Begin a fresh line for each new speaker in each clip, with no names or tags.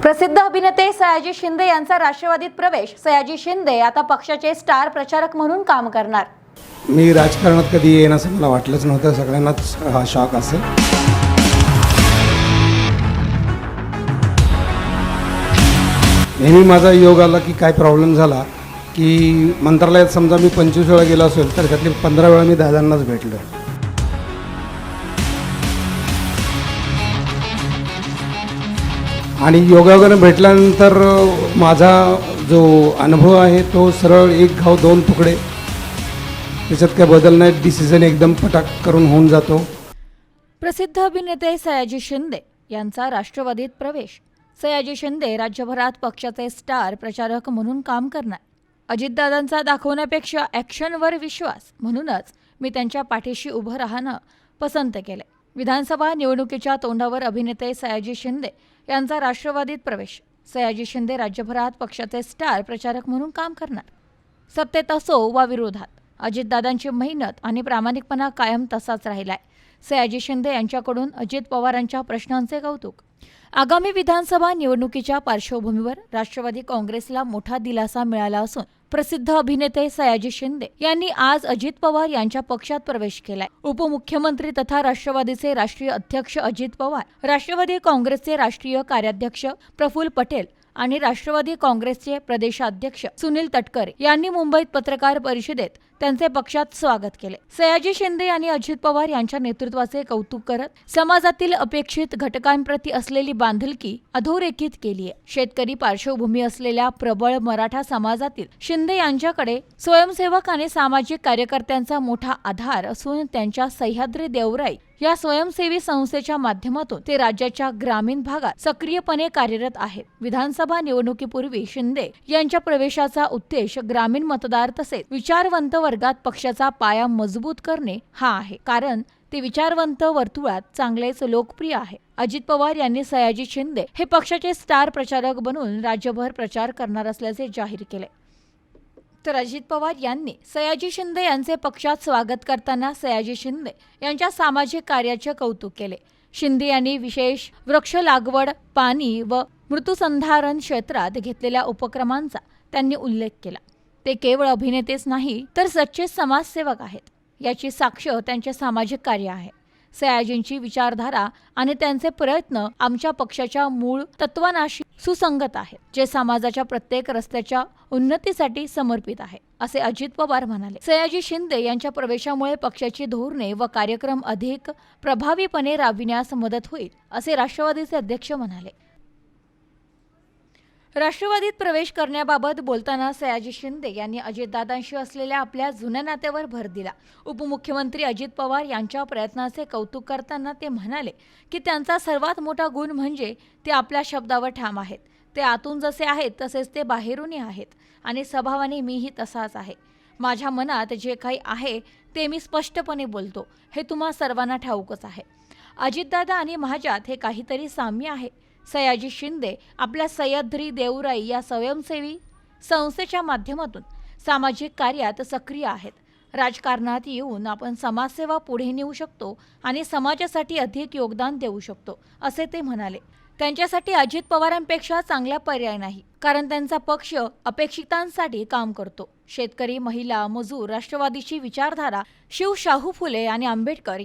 प्रसिद्ध अभिनेते सयाजी शिंदे यांचा राष्ट्रवादीत प्रवेश। सयाजी शिंदे आता पक्षाचे स्टार प्रचारक म्हणून काम करणार।
मी राजकारणात कधी येईन असं मला वाटलंच नव्हतं। सगळ्यांनाच हा शॉक असेल। नेहमी माझा योग आला की काय प्रॉब्लेम झाला की मंत्रालयात समजा मी 25 वेळा गेलो असेल तर त्यातले 15 वेळा मी दादांनाच भेटलो। आणि योगायोगाने भेटल्यानंतर माझा जो अनुभव आहे तो सरळ एक घाव दोन तुकडे, त्याच्यात काय बदल नाही। डिसिजन एकदम पटाक करून होऊन जातो।
प्रसिद्ध अभिनेते सयाजी शिंदे यांचा राष्ट्रवादीत प्रवेश। सयाजी शिंदे राज्यभरात पक्षाचे स्टार प्रचारक म्हणून काम करणार। अजितदादांचा दाखवण्यापेक्षा ॲक्शनवर विश्वास, म्हणूनच मी त्यांच्या पाठीशी उभं राहणं पसंत केले। विधानसभा निवडणुकीच्या तोंडावर अभिनेते सयाजी शिंदे यांचा राष्ट्रवादीत प्रवेश। सयाजी शिंदे राज्यभरात पक्षाचे स्टार प्रचारक म्हणून काम करणार। सत्तेत असो वा विरोधात, अजितदादांची मेहनत आणि प्रामाणिकपणा कायम तसाच राहिलाय। सयाजी शिंदे यांच्याकडून अजित पवारांच्या प्रश्नांचे कौतुक। आगामी विधानसभा निवडणुकीच्या पार्श्वभूमीवर राष्ट्रवादी काँग्रेसला मोठा दिलासा मिळाला असून प्रसिद्ध अभिनेते सयाजी शिंदे यांनी आज अजित पवार यांच्या पक्षात प्रवेश केलाय। उपमुख्यमंत्री तथा राष्ट्रवादीचे राष्ट्रीय अध्यक्ष अजित पवार, राष्ट्रवादी काँग्रेसचे राष्ट्रीय कार्याध्यक्ष प्रफुल्ल पटेल आणि राष्ट्रवादी काँग्रेसचे प्रदेशाध्यक्ष सुनील तटकरे यांनी मुंबईत पत्रकार परिषदेत त्यांचे पक्षात स्वागत केले। सयाजी शिंदे यांनी अजित पवार यांच्या नेतृत्वाचे कौतुक करत समाजातील अपेक्षित घटकांप्रती असलेली बांधिलकी अधोरेखित केली आहे। शेतकरी पार्श्वभूमी असलेल्या प्रबळ मराठा समाजातील शिंदे यांच्याकडे स्वयंसेवक आणि सामाजिक कार्यकर्त्यांचा मोठा आधार असून त्यांच्या सह्याद्री देवराई या स्वयंसेवी संस्थेच्या माध्यमातून ते राज्याच्या ग्रामीण भागात सक्रियपणे कार्यरत आहेत। विधानसभा निवडणुकीपूर्वी शिंदे यांच्या प्रवेशाचा उद्देश ग्रामीण मतदार तसेच विचारवंत वर्गात पक्षाचा पाया मजबूत करणे हा आहे, कारण ते विचारवंत वर्तुळात चांगलेच लोकप्रिय आहे। अजित पवार यांनी सयाजी शिंदे हे पक्षाचे स्टार प्रचारक बनून राज्यभर प्रचार करणार असल्याचे जाहीर केले। तर अजित पवार यांनी सयाजी शिंदे यांचे पक्षात स्वागत करताना सयाजी शिंदे यांच्या सामाजिक कार्याचे कौतुक केले। शिंदे यांनी विशेष वृक्ष लागवड, पाणी व मृत्यूसंधारण क्षेत्रात घेतलेल्या उपक्रमांचा त्यांनी उल्लेख केला। ते केवळ अभिनेतेच नाही तर सच्चे समाजसेवक आहेत, याची साक्ष त्यांचे सामाजिक कार्य आहे। सयाजींची विचारधारा आणि त्यांचे प्रयत्न आमच्या पक्षाच्या मूळ तत्वांशी सुसंगत आहेत, जे समाजाच्या प्रत्येक रस्त्याच्या उन्नतीसाठी समर्पित आहे, असे अजित पवार म्हणाले। सयाजी शिंदे यांच्या प्रवेशामुळे पक्षाची धोरणे व कार्यक्रम अधिक प्रभावीपणे राबविण्यास मदत होईल, असे राष्ट्रवादीचे अध्यक्ष म्हणाले। राष्ट्रवादीत प्रवेश करण्याबाबत बोलताना सयाजी शिंदे यांनी अजितदादांशी असलेल्या आपल्या जुन्या नात्यावर भर दिला। उपमुख्यमंत्री अजित पवार यांच्या प्रयत्नाचे कौतुक करताना ते म्हणाले की त्यांचा सर्वात मोठा गुण म्हणजे ते आपल्या शब्दावर ठाम आहेत। ते आतून जसे आहेत तसेच ते बाहेरूनही आहेत आणि स्वभावाने मीही तसाच आहे। माझ्या मनात जे काही आहे ते मी स्पष्टपणे बोलतो, हे तुम्हा सर्वांना ठाऊकच आहे। अजितदादा आणि माझ्यात हे काहीतरी साम्य आहे। सयाजी शिंदे आपल्या सह्याद्री देवराई या स्वयंसेवी संस्थेच्या माध्यमातून सामाजिक कार्यात सक्रिय आहेत। राजकारणात येऊन आपण समाजसेवा पुढे नेऊ शकतो आणि समाजासाठी अधिक योगदान देऊ शकतो, असे ते म्हणाले। त्यांच्यासाठी अजित पवारांपेक्षा चांगला पर्याय नाही, कारण त्यांचा पक्ष अपेक्षितांसाठी काम करतो। शेतकरी, महिला, मजूर, राष्ट्रवादीची विचारधारा शिव, शाहू फुले आणि आंबेडकर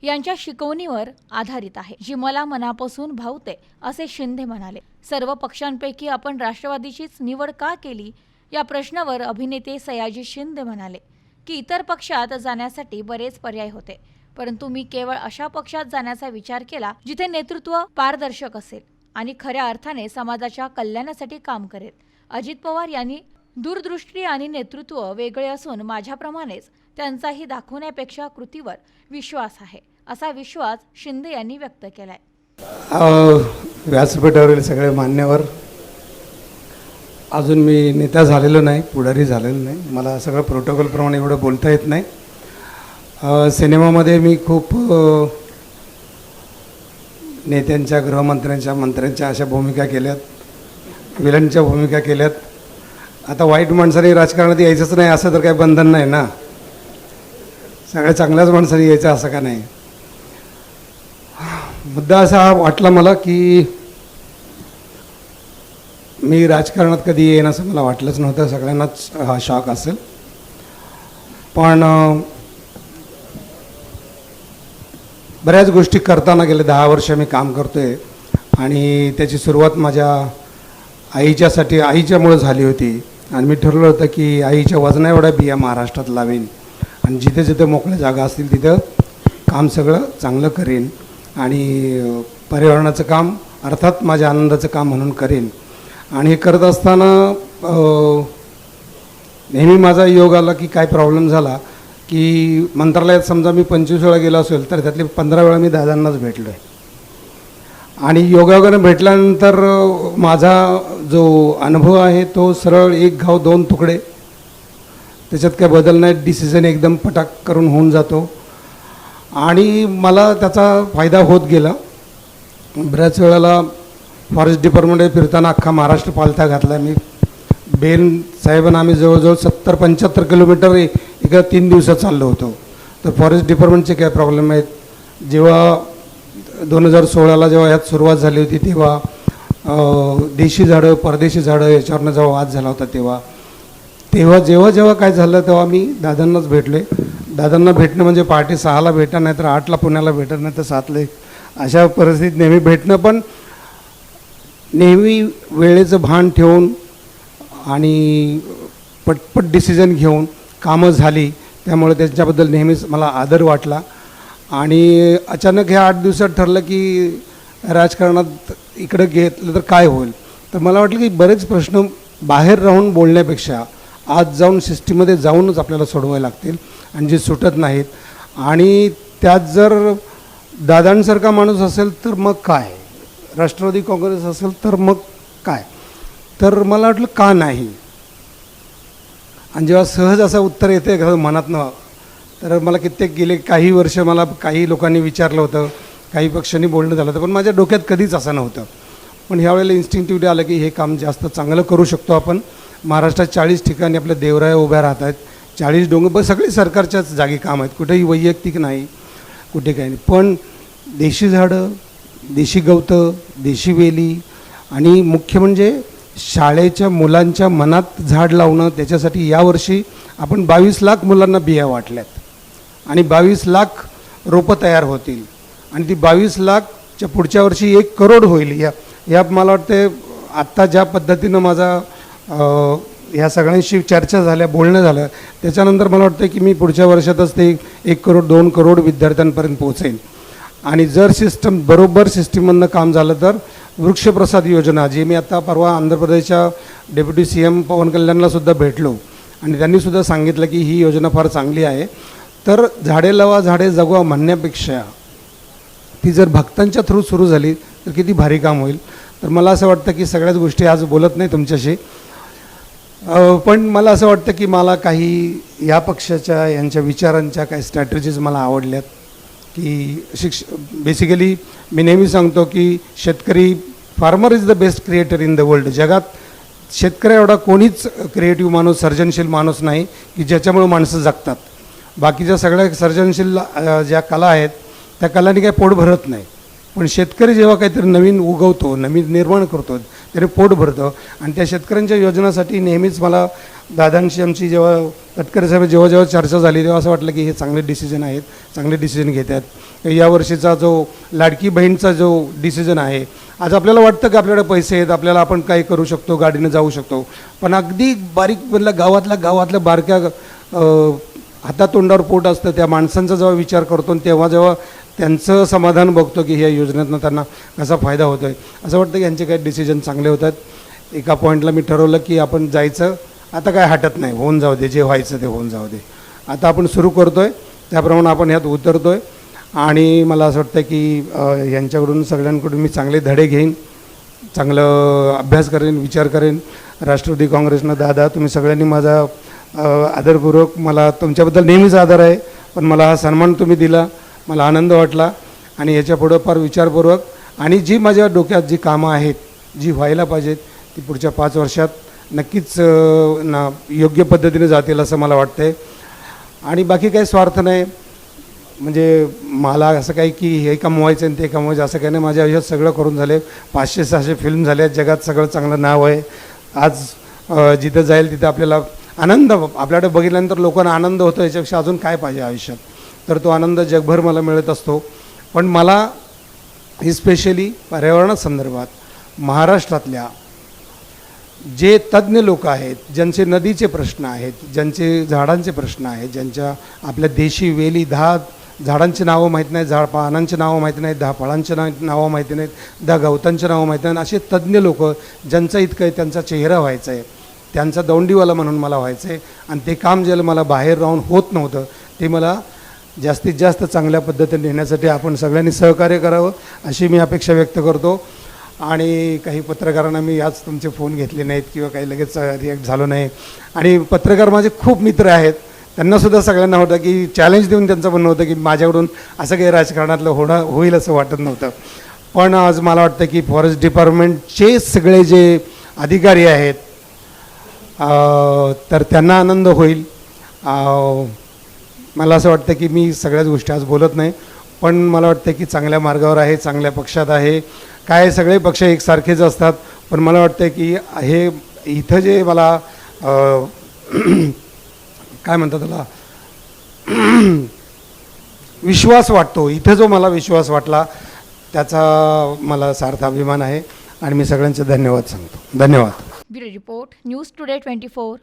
यांच्या शिकवणीवर आधारित आहे, जी मला मनापासून भावते, असे शिंदे म्हणाले। सर्व पक्षांपैकी आपण राष्ट्रवादीचीच निवड का केली, या प्रश्नावर अभिनेते सयाजी शिंदे म्हणाले की इतर पक्षात जाण्यासाठी बरेच पर्याय होते, परंतु मी केवळ अशा पक्षात जाण्याचा विचार केला जिथे नेतृत्व पारदर्शक असेल आणि खऱ्या अर्थाने समाजाच्या कल्याणासाठी काम करेल। अजित पवार यांनी दूरदृष्टी आणि नेतृत्व वेगळे असून माझ्याप्रमाणेच त्यांचाही दाखवण्यापेक्षा कृतीवर विश्वास आहे, असा विश्वास शिंदे यांनी व्यक्त केलाय।
व्यासपीठावरील सगळे मान्यवर, अजून मी नेता झालेलो नाही, पुढारी झालेलो नाही, मला सगळं प्रोटोकॉलप्रमाणे एवढं बोलता येत नाही। सिनेमामध्ये मी खूप नेत्यांच्या, गृहमंत्र्यांच्या, मंत्र्यांच्या अशा भूमिका केल्यात, विलनच्या भूमिका केल्यात। आता वाईट माणसाने राजकारणात यायचंच नाही असं तर काही बंधन नाही ना, सगळ्या चांगल्याच माणसाने यायचं असं का नाही। मुद्दा असा वाटला मला की मी राजकारणात कधी येईन असं मला वाटलंच नव्हतं. सगळ्यांनाच हा शॉक असेल. पण बऱ्याच गोष्टी करताना गेले 10 वर्ष मी काम करतोय आणि त्याची सुरुवात माझ्या आईच्यामुळे झाली होती. आणि मी ठरवलं होतं की आईच्या वजना एवढ्या बिया महाराष्ट्रात लावेन आणि जिथे जिथे मोकळ्या जागा असतील तिथं काम सगळं चांगलं करेन आणि पर्यावरणाचं काम अर्थात माझ्या आनंदाचं काम म्हणून करेन. आणि हे करत असताना नेहमी माझा योग आला की काय प्रॉब्लेम झाला की मंत्रालयात समजा मी 25 वेळा गेलो असेल तर त्यातले 15 वेळा मी दादांनाच भेटलो आहे. आणि योगायोगानं भेटल्यानंतर माझा जो अनुभव आहे तो सरळ एक घाव दोन तुकडे, त्याच्यात काय बदल नाही. डिसिजन एकदम पटाक करून होऊन जातो आणि मला त्याचा फायदा होत गेला. बऱ्याच वेळेला फॉरेस्ट डिपार्टमेंटमध्ये फिरताना अख्खा महाराष्ट्र पालथा घातला मी. बेन साहेबांना आम्ही जवळजवळ 70-75 किलोमीटर एका 3 दिवसात चाललो होतो. तर फॉरेस्ट डिपार्टमेंटचे काय प्रॉब्लेम आहेत. जेव्हा 2016ला जेव्हा ह्यात सुरुवात झाली होती तेव्हा देशी झाडं परदेशी झाडं याच्यावरनं जेव्हा वाद झाला होता तेव्हा जेव्हा काय झालं तेव्हा मी दादांनाच भेटले. दादांना भेटणं म्हणजे पहाटे 6ला भेटा, नाही तर 8ला पुण्याला भेटत, नाही तर 7ला. अशा परिस्थितीत नेहमी भेटणं, पण नेहमी वेळेचं भान ठेवून आणि पटपट डिसिजन घेऊन कामं झाली. त्यामुळे त्याच्याबद्दल नेहमीच मला आदर वाटला. आणि अचानक ह्या 8 दिवसात ठरलं की राजकारणात इकडं घेतलं तर काय होईल. तर मला वाटलं की बरेच प्रश्न बाहेर राहून बोलण्यापेक्षा आज जाऊन सिस्टीममध्ये जाऊनच आपल्याला सोडवावे लागतील आणि जे सुटत नाहीत. आणि त्यात जर दादांसारखा माणूस असेल तर मग काय, राष्ट्रवादी काँग्रेस असेल तर मग काय. तर मला वाटलं का नाही. आणि जेव्हा सहज असं उत्तर येते मनातनं, तर मला कित्येक गेले काही वर्ष मला काही लोकांनी विचारलं होतं, काही पक्षांनी बोलणं झालं होतं, पण माझ्या डोक्यात कधीच असं नव्हतं. पण ह्यावेळेला इन्स्टिंक्टिव्हली आलं की हे काम जास्त चांगलं करू शकतो आपण. महाराष्ट्रात 40 ठिकाणी आपल्या देवराया उभ्या राहत आहेत, 40 डोंगर, सगळे सरकारच्याच जागी काम आहेत, कुठेही वैयक्तिक नाही, कुठे काही नाही. पण देशी झाडं, देशी गवतं, देशी वेली आणि मुख्य म्हणजे शाळेच्या मुलांच्या मनात झाड लावणं. त्याच्यासाठी यावर्षी आपण 22 लाख मुलांना बिया वाटल्यात आणि 22 लाख रोपं तयार होतील आणि ती 22 लाखच्या पुढच्या वर्षी 1 करोड होईल. या मला वाटते आत्ता ज्या पद्धतीनं माझा ह्या सगळ्यांशी चर्चा झाल्या, बोलणं झालं, त्याच्यानंतर मला वाटतं की मी पुढच्या वर्षातच ते 1 करोड 2 करोड विद्यार्थ्यांपर्यंत पोहोचेन. आणि जर बरोबर सिस्टीममधनं काम झालं तर वृक्षप्रसाद योजना, जी मी आता परवा आंध्र प्रदेशच्या डेप्युटी CM पवन कल्याणला सुद्धा भेटलो आणि त्यांनीसुद्धा सांगितलं की ही योजना फार चांगली आहे. तर झाडे लावा झाडे जगवा म्हणण्यापेक्षा ती जर भक्तांच्या थ्रू सुरू झाली तर किती भारी काम होईल. तर मला असं वाटतं की सगळ्याच गोष्टी आज बोलत नाही तुमच्याशी, पण मला असं वाटतं की मला काही या पक्षाच्या यांच्या विचारांच्या काही स्ट्रॅटेजीज मला आवडल्यात. की बेसिकली मी नेहमी सांगतो की शेतकरी, farmer is the best creator in the world. जगात शेतकरी एवढा कोणीच क्रिएटिव्ह माणूस, सर्जनशील माणूस नाही की ज्याच्यामुळे माणसं जगतात. बाकीच्या सगळ्या सर्जनशील ज्या कला आहेत त्या कलांनी काही पोट भरत नाही, पण शेतकरी जेव्हा काहीतरी नवीन उगवतो, नवीन निर्माण करतो, त्याने पोट भरतं. आणि त्या शेतकऱ्यांच्या योजनासाठी नेहमीच मला दादांशी आमची जेव्हा तटकरे साहेब जेव्हा चर्चा झाली तेव्हा असं वाटलं की हे चांगले डिसिजन आहेत, चांगले डिसिजन घेत आहेत. यावर्षीचा जो लाडकी बहीणचा जो डिसिजन आहे, आज आपल्याला वाटतं की आपल्याकडे पैसे आहेत, आपल्याला आपण काही करू शकतो, गाडीनं जाऊ शकतो, पण अगदी बारीक गावातल्या बारक्या हातातोंडावर पोट असतं त्या माणसांचा जेव्हा विचार करतो आणि जेव्हा त्यांचं समाधान बघतो की ह्या योजनेतनं त्यांना कसा फायदा होतो आहे, असं वाटतं की यांचे काही डिसिजन चांगले होतात. एका पॉईंटला मी ठरवलं की आपण जायचं, आता काय हटत नाही, होऊन जाऊ दे, जे व्हायचं ते होऊन जाऊ दे. आता आपण सुरू करतो आहे, त्याप्रमाणे आपण ह्यात उतरतो आहे. आणि मला असं वाटतं की यांच्याकडून सगळ्यांकडून मी चांगले धडे घेईन, चांगलं अभ्यास करेन, विचार करेन. राष्ट्रवादी काँग्रेसनं दादा तुम्ही सगळ्यांनी माझा आदरपूर्वक, मला तुमच्याबद्दल नेहमीच आदर आहे, पण मला हा सन्मान तुम्ही दिला, मला आनंद वाटला. आणि याच्या पुढं फार विचारपूर्वक आणि जी माझ्या डोक्यात जी कामं आहेत, जी व्हायला पाहिजेत, ती पुढच्या 5 वर्षात नक्कीच योग्य पद्धतीने जातील असं मला वाटतं आहे. आणि बाकी काही स्वार्थ नाही. म्हणजे मला असं काही की हे कमवायचं आणि ते कमवायचं असं काही नाही. माझ्या आयुष्यात सगळं करून झाले. 500-600 फिल्म झाले आहेत. जगात सगळं चांगलं नाव आहे. आज जिथं जाईल तिथं आपल्याला आनंद, आपल्याकडे बघितल्यानंतर लोकांना आनंद होतो. याच्यापेक्षा अजून काय पाहिजे आयुष्यात. तर तो आनंद जगभर मला मिळत असतो. पण मला स्पेशली पर्यावरणासंदर्भात महाराष्ट्रातल्या जे तज्ज्ञ लोक आहेत, ज्यांचे नदीचे प्रश्न आहेत, ज्यांचे झाडांचे प्रश्न आहेत, ज्यांच्या आपल्या देशी वेली 10 झाडांची नावं माहीत नाहीत, पानांची नावं माहिती नाहीत, 10 फळांची नावं माहिती नाहीत, 10 गवतांची नावं माहिती नाहीत, असे तज्ज्ञ लोक ज्यांचं इतकं आहे, त्यांचा चेहरा व्हायचा आहे, त्यांचा दौंडीवाला म्हणून मला व्हायचं आहे. आणि ते काम जे मला बाहेर राहून होत नव्हतं ते मला जास्तीत जास्त चांगल्या पद्धतीने नेण्यासाठी आपण सगळ्यांनी सहकार्य करावं अशी मी अपेक्षा व्यक्त करतो. आणि काही पत्रकारांना मी आज तुमचे फोन घेतले नाहीत किंवा काही लगेच रिॲक्ट झालो नाही. आणि पत्रकार माझे खूप मित्र आहेत, त्यांनासुद्धा सगळ्यांना होतं की चॅलेंज देऊन त्यांचं म्हणणं होतं की माझ्याकडून असं काही राजकारणातलं होईल असं वाटत नव्हतं. पण आज मला वाटतं की फॉरेस्ट डिपार्टमेंटचे सगळे जे अधिकारी आहेत तर त्यांना आनंद होईल. मला असं वाटतं की मी सगळ्याच गोष्टी आज बोलत नाही, पण मला वाटतं की चांगल्या मार्गावर आहे, चांगल्या पक्षात आहे. काय सगळे पक्ष एकसारखेच असतात, पण मला वाटतं की हे इथं जे मला काय म्हणतात त्याला विश्वास वाटतो, इथं जो मला विश्वास वाटला त्याचा मला सार्थ अभिमान आहे. आणि मी सगळ्यांचे धन्यवाद सांगतो. धन्यवाद.
Bureau report, news today 24.